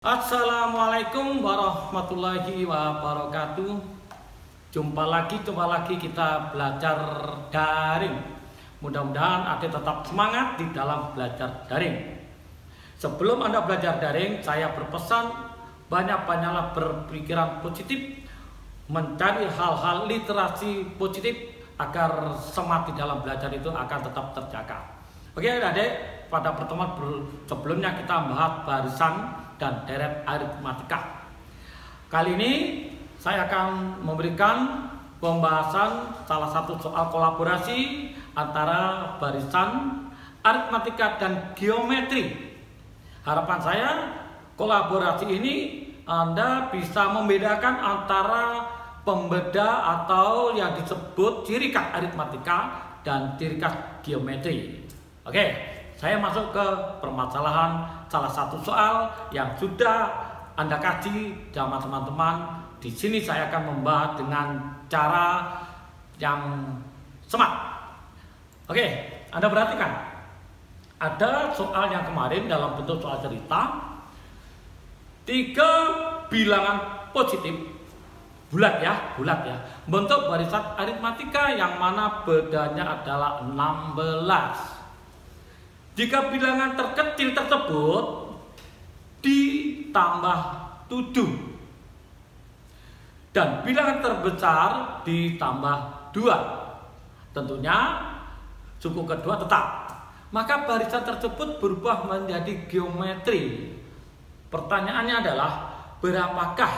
Assalamualaikum warahmatullahi wabarakatuh. Jumpa lagi kita belajar daring. Mudah-mudahan Ade tetap semangat di dalam belajar daring. Sebelum Anda belajar daring, saya berpesan banyak-banyaklah berpikiran positif, mencari hal-hal literasi positif agar semangat di dalam belajar itu akan tetap terjaga. Oke adik-adik, pada pertemuan sebelumnya kita membahas barisan dan deret aritmatika. Kali ini saya akan memberikan pembahasan salah satu soal kolaborasi antara barisan, aritmatika, dan geometri. Harapan saya kolaborasi ini Anda bisa membedakan antara pembeda atau yang disebut ciri khas aritmatika dan ciri khas geometri. Oke, saya masuk ke permasalahan salah satu soal yang sudah Anda kaji sama teman-teman. Di sini saya akan membahas dengan cara yang smart. Oke, Anda perhatikan. Ada soal yang kemarin dalam bentuk soal cerita. 3 bilangan positif bulat ya, bentuk barisan aritmatika yang mana bedanya adalah 16. Jika bilangan terkecil tersebut ditambah 7 dan bilangan terbesar ditambah 2, tentunya suku kedua tetap, maka barisan tersebut berubah menjadi geometri. Pertanyaannya adalah berapakah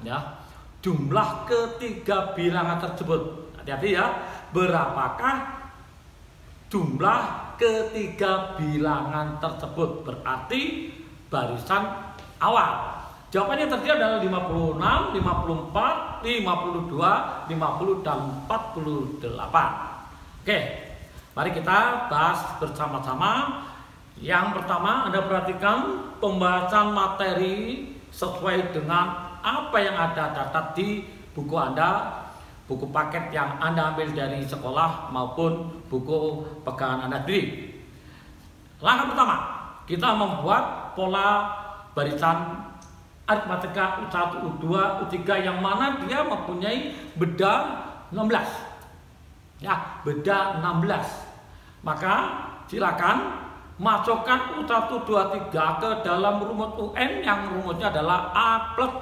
ya jumlah ketiga bilangan tersebut? Hati-hati ya, berapakah jumlah ketiga bilangan tersebut? Berarti barisan awal. Jawabannya terdiri adalah 56, 54, 52, 50, dan 48. Oke, mari kita bahas bersama-sama. Yang pertama, Anda perhatikan pembahasan materi sesuai dengan apa yang ada catat di buku Anda, buku paket yang Anda ambil dari sekolah maupun buku pegangan Anda sendiri. Langkah pertama, kita membuat pola barisan aritmatika U1, U2, U3 yang mana dia mempunyai beda 16. Ya, beda 16. Maka silakan masukkan U1, 2, 3 ke dalam rumus UN yang rumusnya adalah A plus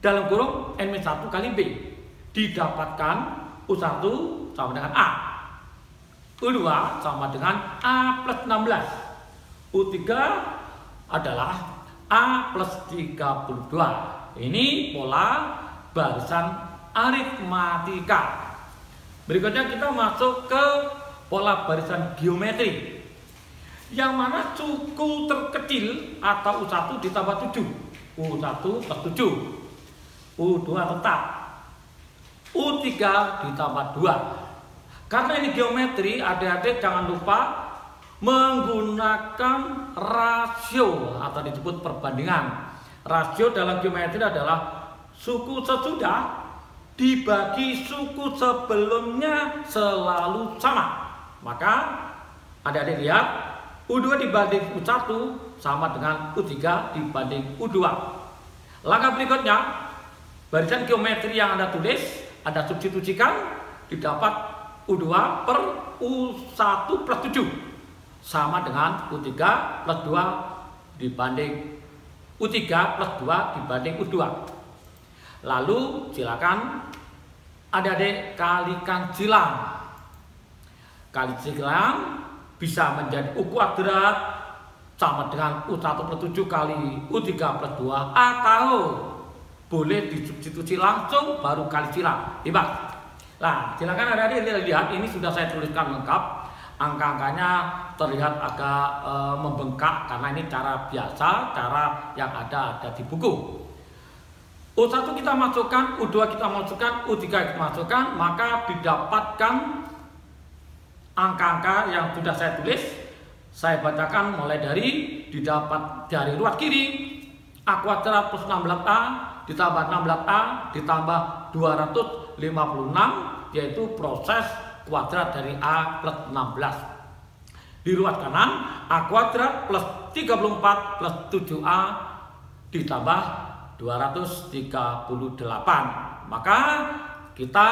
dalam kurung N-1 kali B. Didapatkan U1 sama dengan A, U2 sama dengan A plus 16, U3 adalah A plus 32. Ini pola barisan aritmatika. Berikutnya kita masuk ke pola barisan geometri, yang mana suku terkecil atau U1 ditambah 7, U1 plus 7, U2 tetap, U3 ditambah 2. Karena ini geometri, adik-adik jangan lupa menggunakan rasio atau disebut perbandingan. Rasio dalam geometri adalah suku sesudah dibagi suku sebelumnya selalu sama. Maka adik-adik lihat, U2 dibanding U1 sama dengan U3 dibanding U2. Langkah berikutnya, barisan geometri yang Anda tulis, Anda substitusikan, didapat U2 per U1 plus 7 sama dengan U3 plus 2 dibanding U3 plus 2 dibanding U2. Lalu silakan adik-adik kalikan silang. Kali silang bisa menjadi U kuadrat sama dengan U1 plus 7 kali U3 plus 2, atau boleh disubstitusi langsung baru kali silang. Bebas. Nah, silakan adik-adik lihat, ini sudah saya tuliskan lengkap. Angka-angkanya terlihat agak membengkak karena ini cara biasa, cara yang ada di buku. U1 kita masukkan, U2 kita masukkan, U3 kita masukkan, maka didapatkan angka-angka yang sudah saya tulis. Saya bacakan mulai dari didapat dari ruas kiri A kuadrat plus 16A ditambah 16A ditambah 256, yaitu proses kuadrat dari A plus 16. Di ruas kanan A kuadrat plus 34 plus 7A ditambah 238. Maka kita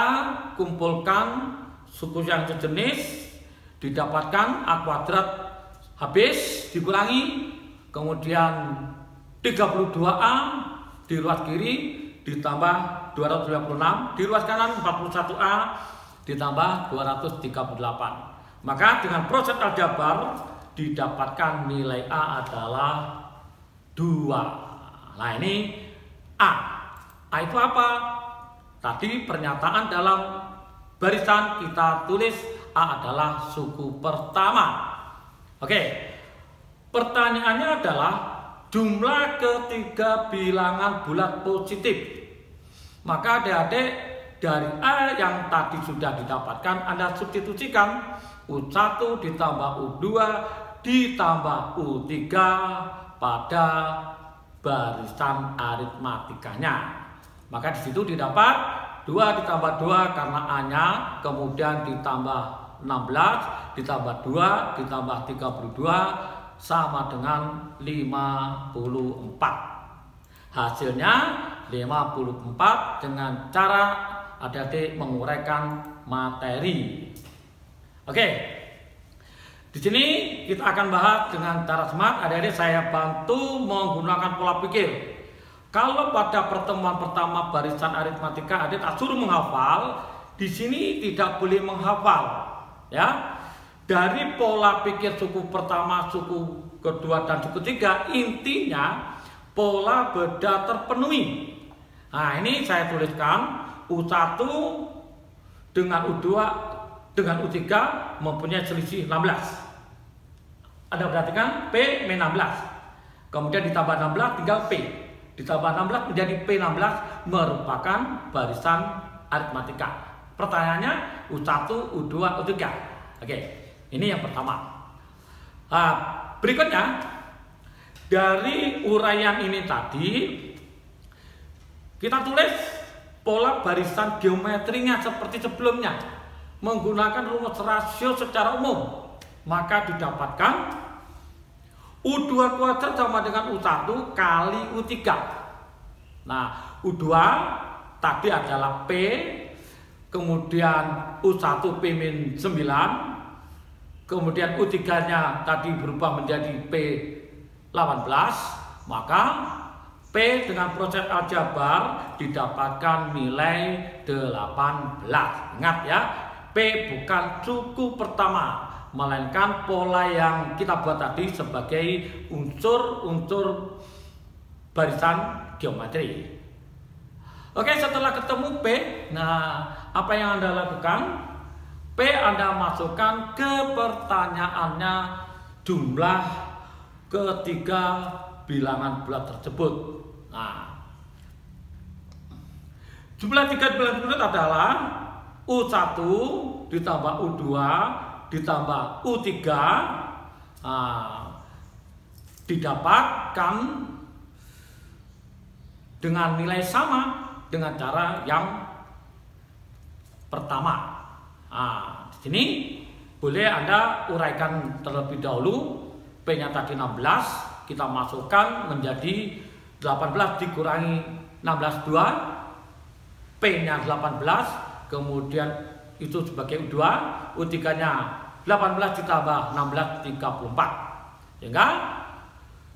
kumpulkan suku yang sejenis, didapatkan A kuadrat habis dikurangi, kemudian 32A di ruas kiri ditambah 226, di ruas kanan 41A ditambah 238. Maka dengan proses aljabar didapatkan nilai A adalah 2. Nah ini A. A itu apa? Tadi pernyataan dalam barisan kita tulis A adalah suku pertama. Oke. Pertanyaannya adalah jumlah ketiga bilangan bulat positif. Maka adik-adik dari A yang tadi sudah didapatkan Anda substitusikan U1 ditambah U2 ditambah U3 pada barisan aritmatikanya. Maka di situ didapat 2 ditambah 2 karena A-nya, kemudian ditambah 16 ditambah 2 ditambah 32 sama dengan 54. Hasilnya 54 dengan cara adik-adik menguraikan materi. Oke. Di sini kita akan bahas dengan cara smart. Adik-adik saya bantu menggunakan pola pikir. Kalau pada pertemuan pertama barisan aritmatika adik tak suruh menghafal, di sini tidak boleh menghafal, ya. Dari pola pikir suku pertama, suku kedua dan suku ketiga, intinya pola beda terpenuhi. Nah, ini saya tuliskan U1 dengan U2 dengan U3 mempunyai selisih 16. Anda perhatikan P min 16. Kemudian ditambah 16 tinggal P. Ditambah 16 menjadi P16 merupakan barisan aritmatika. Pertanyaannya U1, U2, U3. Oke, ini yang pertama. Berikutnya, dari uraian ini tadi, kita tulis pola barisan geometrinya seperti sebelumnya. Menggunakan rumus rasio secara umum. Maka didapatkan U2 kuadrat sama dengan U1 kali U3. Nah, U2 tadi adalah P, kemudian U1 P min 9, kemudian U3-nya tadi berubah menjadi P18, maka P dengan proses aljabar didapatkan nilai 18. Ingat ya, P bukan suku pertama, melainkan pola yang kita buat tadi sebagai unsur-unsur barisan geometri. Oke, setelah ketemu P, nah apa yang Anda lakukan? P Anda masukkan ke pertanyaannya jumlah ketiga bilangan bulat tersebut. Nah, jumlah tiga bilangan bulat adalah U1 ditambah U2 ditambah U3 didapatkan dengan nilai sama dengan cara yang pertama. Di sini boleh Anda uraikan terlebih dahulu. P-nya tadi 16, kita masukkan menjadi 18 dikurangi 16 2, P-nya 18, kemudian itu sebagai U2, U3-nya 18 ditambah 16 34. Sehingga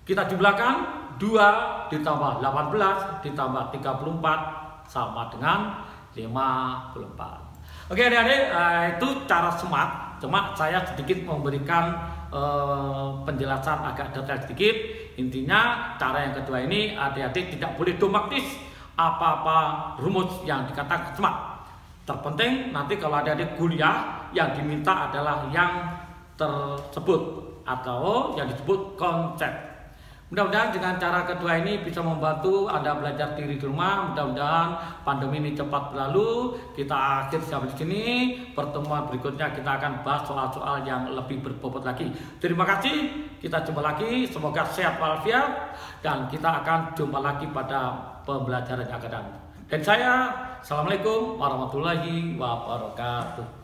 kita jumlahkan 2 ditambah 18 ditambah 34 sama dengan 54. Oke adik-adik, itu cara smart. Cuma saya sedikit memberikan penjelasan agak detail sedikit. Intinya cara yang kedua ini adik-adik tidak boleh dogmatis apa-apa rumus yang dikatakan smart. Terpenting nanti kalau adik-adik kuliah yang diminta adalah yang tersebut atau yang disebut konsep. Mudah-mudahan dengan cara kedua ini bisa membantu Anda belajar diri di rumah. Mudah-mudahan pandemi ini cepat berlalu. Kita akhir sampai di sini. Pertemuan berikutnya kita akan bahas soal-soal yang lebih berbobot lagi. Terima kasih. Kita jumpa lagi. Semoga sehat walafiat dan kita akan jumpa lagi pada pembelajaran yang akan datang. Dan saya, assalamualaikum warahmatullahi wabarakatuh.